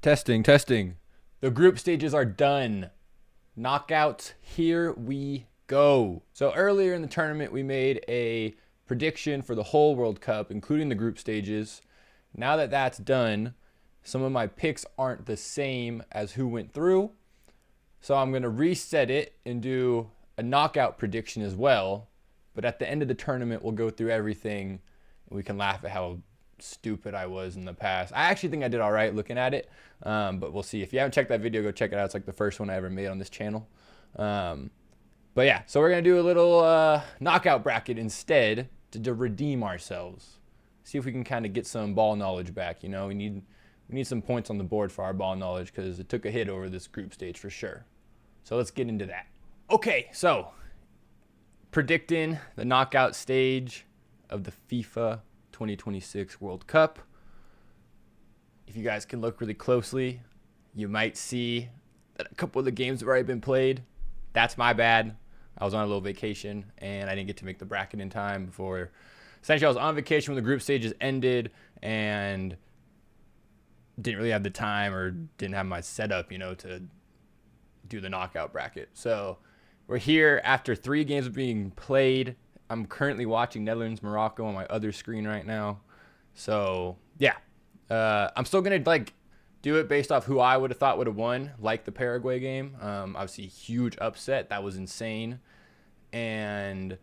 Testing, testing. The group stages are done. Knockouts, here we go. So earlier in the tournament, we made a prediction for the whole World Cup, including the group stages. Now that that's done, some of my picks aren't the same as who went through. So I'm going to reset it and do a knockout prediction as well. But at the end of the tournament, we'll go through everything and we can laugh at how stupid I was in the past. I actually think I did all right looking at it, but we'll see. If you haven't checked that video, go check it out. It's like the first one I ever made on this channel. But yeah, so we're going to do a little knockout bracket instead to redeem ourselves. See if we can kind of get some ball knowledge back. You know, we need some points on the board for our ball knowledge because it took a hit over this group stage for sure. So let's get into that. Okay, so predicting the knockout stage of the FIFA 2026 World Cup. If you guys can look really closely, you might see that a couple of the games have already been played. That's my bad. I was on a little vacation and I didn't get to make the bracket in time before. Essentially, I was on vacation when the group stages ended and didn't really have the time or didn't have my setup, you know, to do the knockout bracket. So we're here after 3 games being played. I'm currently watching Netherlands, Morocco on my other screen right now. So yeah, I'm still gonna do it based off who I would have thought would have won, like the Paraguay game. Obviously, huge upset. That was insane. And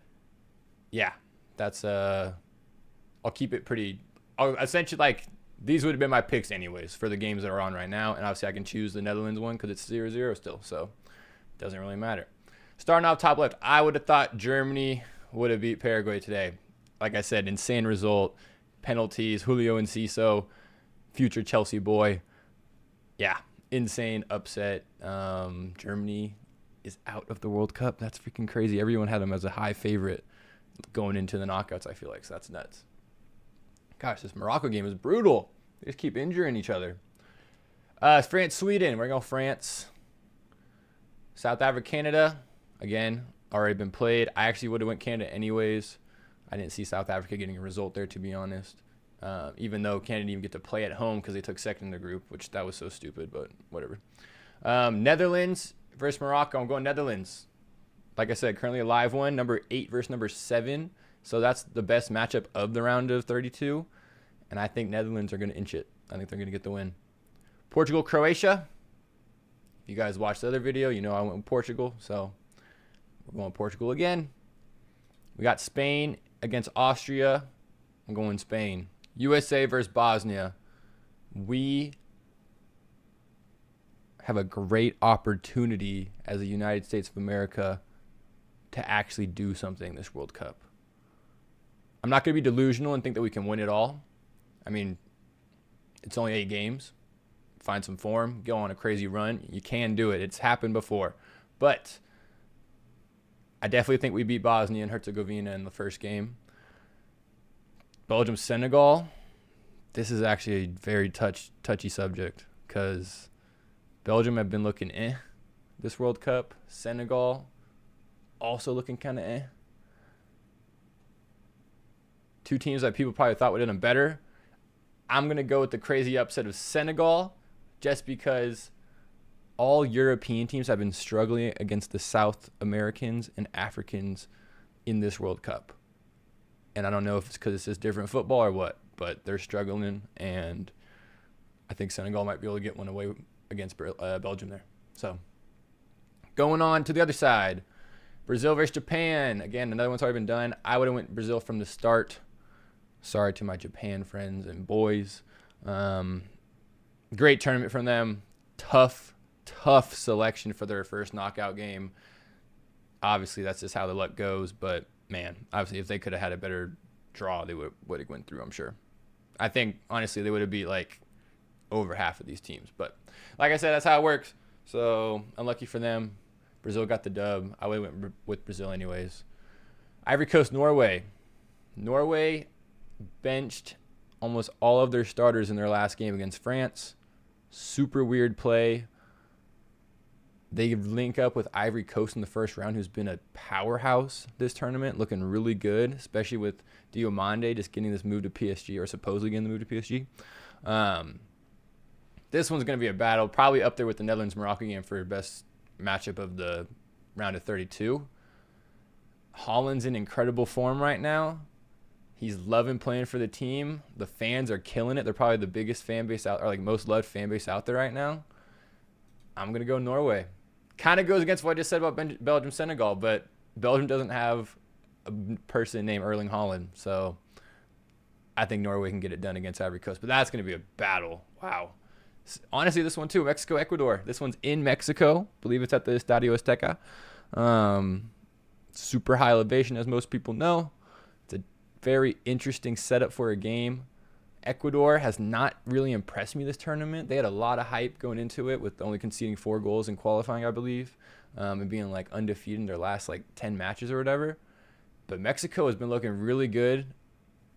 yeah, that's I'll keep it pretty. I'll essentially these would have been my picks anyways for the games that are on right now. And obviously, I can choose the Netherlands one because it's 0-0 still, so it doesn't really matter. Starting off top left, I would have thought Germany would have beat Paraguay today. Like I said, insane result, penalties, Julio Enciso, future Chelsea boy. Yeah, insane upset. Germany is out of the World Cup. That's freaking crazy. Everyone had them as a high favorite going into the knockouts, I feel like, so that's nuts. Gosh, this Morocco game is brutal. They just keep injuring each other. France, Sweden. We're going to go France. South Africa, Canada. Again, already been played. I actually would have went Canada anyways. I didn't see South Africa getting a result there, to be honest. Even though Canada didn't even get to play at home because they took second in the group, which that was so stupid, but whatever. Netherlands versus Morocco. I'm going Netherlands. Like I said, currently a live one. Number 8 versus number 7. So that's the best matchup of the round of 32. And I think Netherlands are going to inch it. I think they're going to get the win. Portugal, Croatia. If you guys watched the other video, you know I went with Portugal. So we're going Portugal again. We got Spain against Austria. I'm going Spain. USA versus Bosnia. We have a great opportunity as the United States of America to actually do something this World Cup. I'm not going to be delusional and think that we can win it all. I mean, it's only 8 games. Find some form, go on a crazy run. You can do it. It's happened before. But I definitely think we beat Bosnia and Herzegovina in the first game. Belgium, Senegal. This is actually a very touchy subject because Belgium have been looking this World Cup. Senegal also looking kind of 2 teams that people probably thought would have done better. I'm going to go with the crazy upset of Senegal just because all European teams have been struggling against the South Americans and Africans in this World Cup. And I don't know if it's because it's just different football or what, but they're struggling, and I think Senegal might be able to get one away against Belgium there. So going on to the other side, Brazil versus Japan. Again, another one's already been done. I would have went Brazil from the start. Sorry to my Japan friends and boys. Great tournament from them. Tough selection for their first knockout game. Obviously, that's just how the luck goes. But, man, obviously, if they could have had a better draw, they would have went through, I'm sure. I think, honestly, they would have beat, over half of these teams. But, like I said, that's how it works. So, unlucky for them. Brazil got the dub. I would have went with Brazil anyways. Ivory Coast, Norway. Norway benched almost all of their starters in their last game against France. Super weird play. They link up with Ivory Coast in the first round, who's been a powerhouse this tournament, looking really good, especially with Diomande just getting this move to PSG, or supposedly getting the move to PSG. This one's going to be a battle, probably up there with the Netherlands-Morocco game for best matchup of the round of 32. Holland's in incredible form right now. He's loving playing for the team. The fans are killing it. They're probably the biggest fan base out, or like most loved fan base out there right now. I'm going to go Norway. Kind of goes against what I just said about Belgium, Senegal, but Belgium doesn't have a person named Erling Haaland. So I think Norway can get it done against Ivory Coast. But that's going to be a battle. Wow. Honestly, this one too, Mexico, Ecuador. This one's in Mexico. I believe it's at the Estadio Azteca. Super high elevation, as most people know. It's a very interesting setup for a game. Ecuador has not really impressed me this tournament. They had a lot of hype going into it with only conceding 4 goals in qualifying, I believe, and being like undefeated in their last like 10 matches or whatever. But Mexico has been looking really good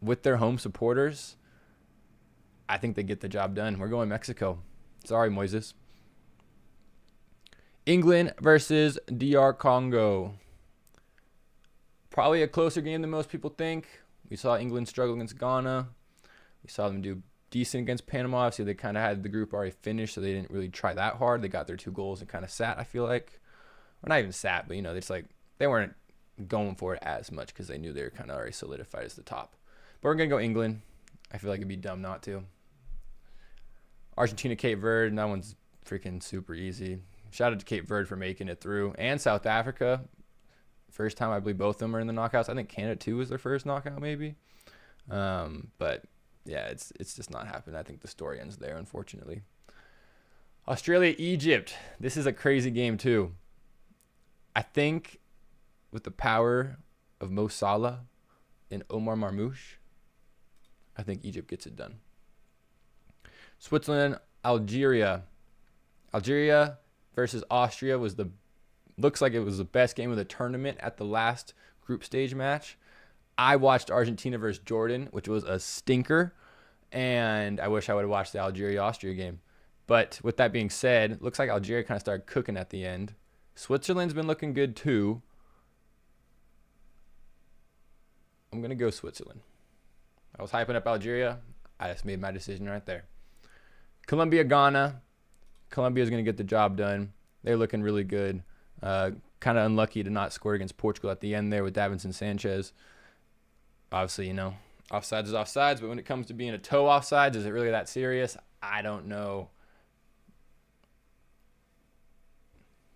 with their home supporters. I think they get the job done. We're going Mexico. Sorry, Moises. England versus DR Congo. Probably a closer game than most people think. We saw England struggle against Ghana. We saw them do decent against Panama. Obviously, they kind of had the group already finished, so they didn't really try that hard. They got their 2 goals and kind of sat, I feel like. Or not even sat, but, you know, it's like they weren't going for it as much because they knew they were kind of already solidified as the top. But we're going to go England. I feel like it'd be dumb not to. Argentina, Cape Verde, and that one's freaking super easy. Shout out to Cape Verde for making it through. And South Africa. First time, I believe both of them are in the knockouts. I think Canada, too, was their first knockout, maybe. But, yeah, it's just not happening. I think the story ends there, unfortunately. Australia, Egypt. This is a crazy game, too. I think with the power of Mo Salah and Omar Marmoush, I think Egypt gets it done. Switzerland, Algeria. Algeria versus Austria looks like it was the best game of the tournament at the last group stage match. I watched Argentina versus Jordan, which was a stinker, and I wish I would have watched the Algeria-Austria game. But with that being said, looks like Algeria kind of started cooking at the end. Switzerland's been looking good too. I'm going to go Switzerland. I was hyping up Algeria. I just made my decision right there. Colombia, Ghana. Colombia's going to get the job done. They're looking really good. Kind of unlucky to not score against Portugal at the end there with Davinson Sanchez. Obviously, you know, offsides is offsides, but when it comes to being a toe offsides, is it really that serious? I don't know.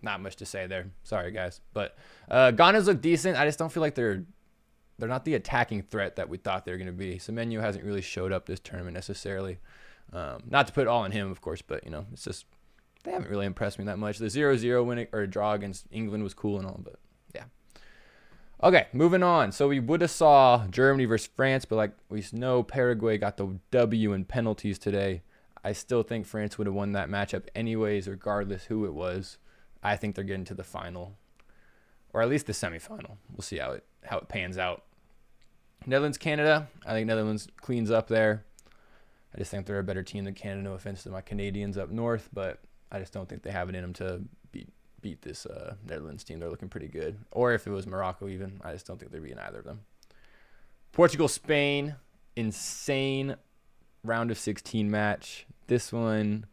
Not much to say there. Sorry, guys. But Ghana's look decent. I just don't feel like they're not the attacking threat that we thought they were going to be. Semenyo hasn't really showed up this tournament necessarily. Not to put it all on him, of course, but, you know, it's just they haven't really impressed me that much. The 0-0 win or draw against England was cool and all, but yeah. Okay, moving on. So we would have saw Germany versus France, but like we know Paraguay got the W in penalties today. I still think France would have won that matchup anyways, regardless who it was. I think they're getting to the final, or at least the semifinal. We'll see how it pans out. Netherlands, Canada. I think Netherlands cleans up there. I just think they're a better team than Canada. No offense to my Canadians up north, but I just don't think they have it in them to beat this Netherlands team. They're looking pretty good. Or if it was Morocco even, I just don't think they're beating either of them. Portugal, Spain. Insane round of 16 match. This one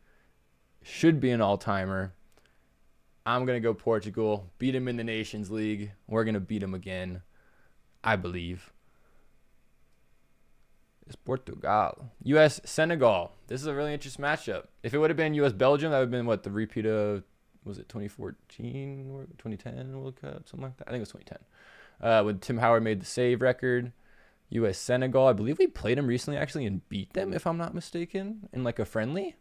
should be an all-timer. I'm going to go Portugal. Beat them in the Nations League. We're going to beat them again, I believe. It's Portugal. U.S. Senegal. This is a really interesting matchup. If it would have been U.S. Belgium, that would have been what, the repeat of, was it 2014 or 2010 World Cup, something like that? I think it was 2010. When Tim Howard made the save record. U.S. Senegal. I believe we played them recently actually and beat them, if I'm not mistaken, in like a friendly.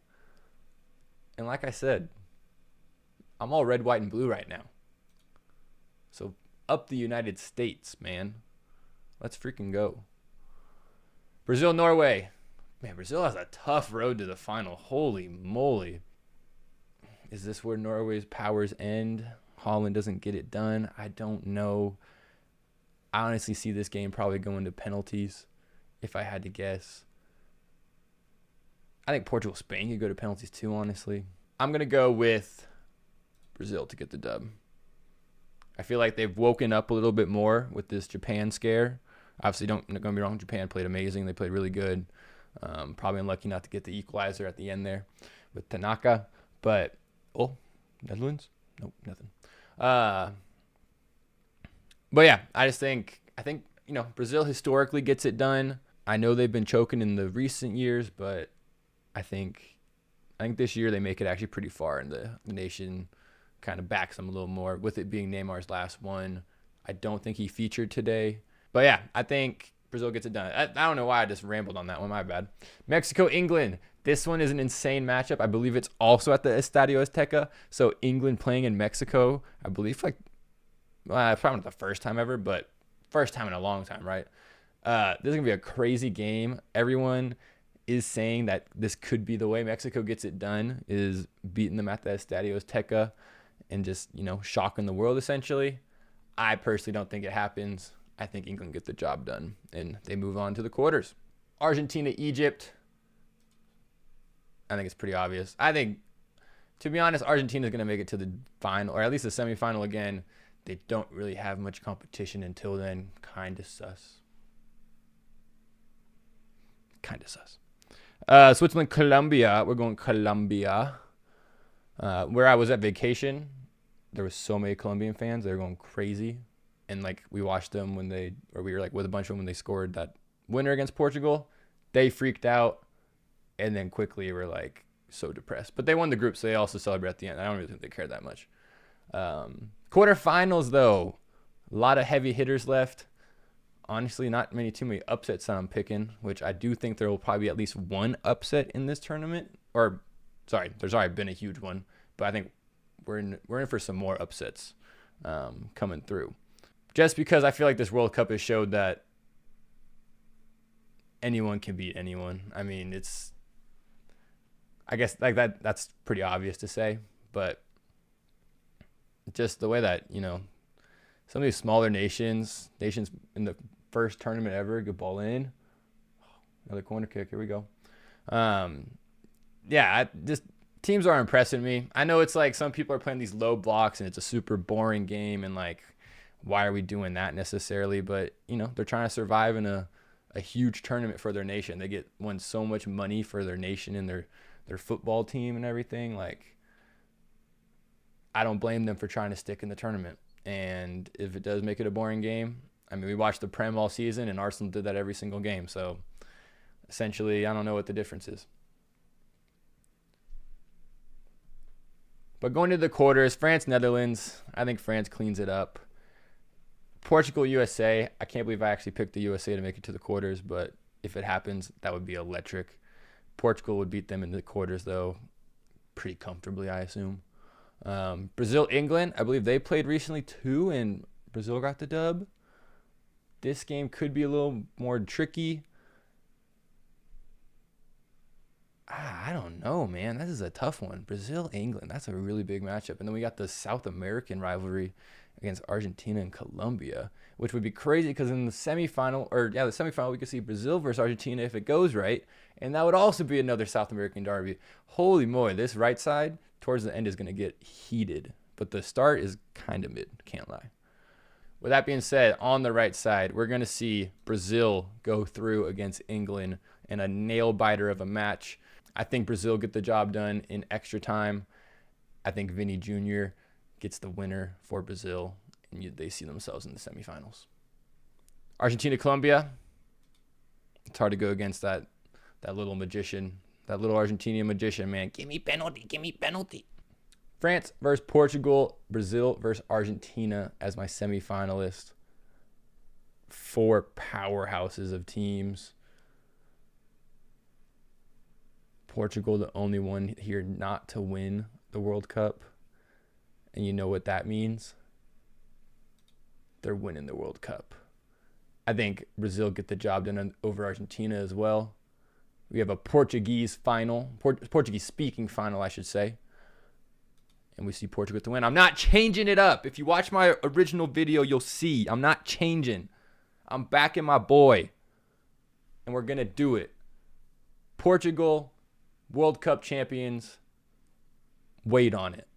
And like I said, I'm all red, white, and blue right now. So up the United States, man. Let's freaking go. Brazil, Norway. Man, Brazil has a tough road to the final. Holy moly. Is this where Norway's powers end? Holland doesn't get it done. I don't know. I honestly see this game probably going to penalties, if I had to guess. I think Portugal, Spain could go to penalties too, honestly. I'm going to go with Brazil to get the dub. I feel like they've woken up a little bit more with this Japan scare. Obviously, don't get me wrong, Japan played amazing. They played really good. Probably unlucky not to get the equalizer at the end there. with Tanaka. But, Netherlands? Nope, nothing. But yeah, I think, Brazil historically gets it done. I know they've been choking in the recent years, but I think this year they make it actually pretty far, and the nation kind of backs them a little more, with it being Neymar's last one. I don't think he featured today. But yeah, I think Brazil gets it done. I don't know why I just rambled on that one. My bad. Mexico, England. This one is an insane matchup. I believe it's also at the Estadio Azteca. So England playing in Mexico, I believe probably not the first time ever, but first time in a long time, right? This is going to be a crazy game. Everyone is saying that this could be the way Mexico gets it done, is beating them at the Estadio Azteca and just, shocking the world essentially. I personally don't think it happens. I think England get the job done and they move on to the quarters. Argentina, Egypt. I think it's pretty obvious. I think, to be honest, Argentina is going to make it to the final, or at least the semifinal again. They don't really have much competition until then. Kind of sus. Switzerland, Colombia. We're going Colombia. Where I was at vacation, there was so many Colombian fans. They were going crazy. And we watched them we were with a bunch of them when they scored that winner against Portugal. They freaked out, and then quickly were so depressed. But they won the group, so they also celebrate at the end. I don't really think they cared that much. Quarterfinals, though, a lot of heavy hitters left. Honestly, not too many upsets that I'm picking, which I do think there will probably be at least one upset in this tournament. There's already been a huge one, but I think we're in for some more upsets coming through. Just because I feel like this World Cup has showed that anyone can beat anyone. I mean, I guess that's pretty obvious to say, but just the way that, some of these smaller nations in the first tournament ever get ball in. Another corner kick. Here we go. Just teams are impressing me. I know it's some people are playing these low blocks and it's a super boring game and why are we doing that necessarily? But, they're trying to survive in a huge tournament for their nation. They won so much money for their nation and their football team and everything. I don't blame them for trying to stick in the tournament. And if it does make it a boring game, I mean, we watched the Prem all season, and Arsenal did that every single game. So, essentially, I don't know what the difference is. But going to the quarters, France, Netherlands, I think France cleans it up. Portugal, USA, I can't believe I actually picked the USA to make it to the quarters, but if it happens, that would be electric. Portugal would beat them in the quarters, though, pretty comfortably, I assume. Brazil, England, I believe they played recently too, and Brazil got the dub. This game could be a little more tricky. I don't know, man. This is a tough one. Brazil, England, that's a really big matchup. And then we got the South American rivalry against Argentina and Colombia, which would be crazy because in the semifinal, we could see Brazil versus Argentina if it goes right. And that would also be another South American derby. Holy moly, this right side towards the end is going to get heated. But the start is kind of mid, can't lie. With that being said, on the right side, we're going to see Brazil go through against England in a nail-biter of a match. I think Brazil get the job done in extra time. I think Vinny Jr. gets the winner for Brazil, and they see themselves in the semifinals. Argentina, Colombia. It's hard to go against that little magician, that little Argentinian magician, man. Give me penalty. France versus Portugal, Brazil versus Argentina as my semifinalist. 4 powerhouses of teams. Portugal, the only one here not to win the World Cup. And you know what that means? They're winning the World Cup. I think Brazil get the job done over Argentina as well. We have a Portuguese speaking final, I should say. And we see Portugal to win. I'm not changing it up. If you watch my original video, you'll see. I'm not changing. I'm backing my boy. And we're going to do it. Portugal, World Cup champions. Wait on it.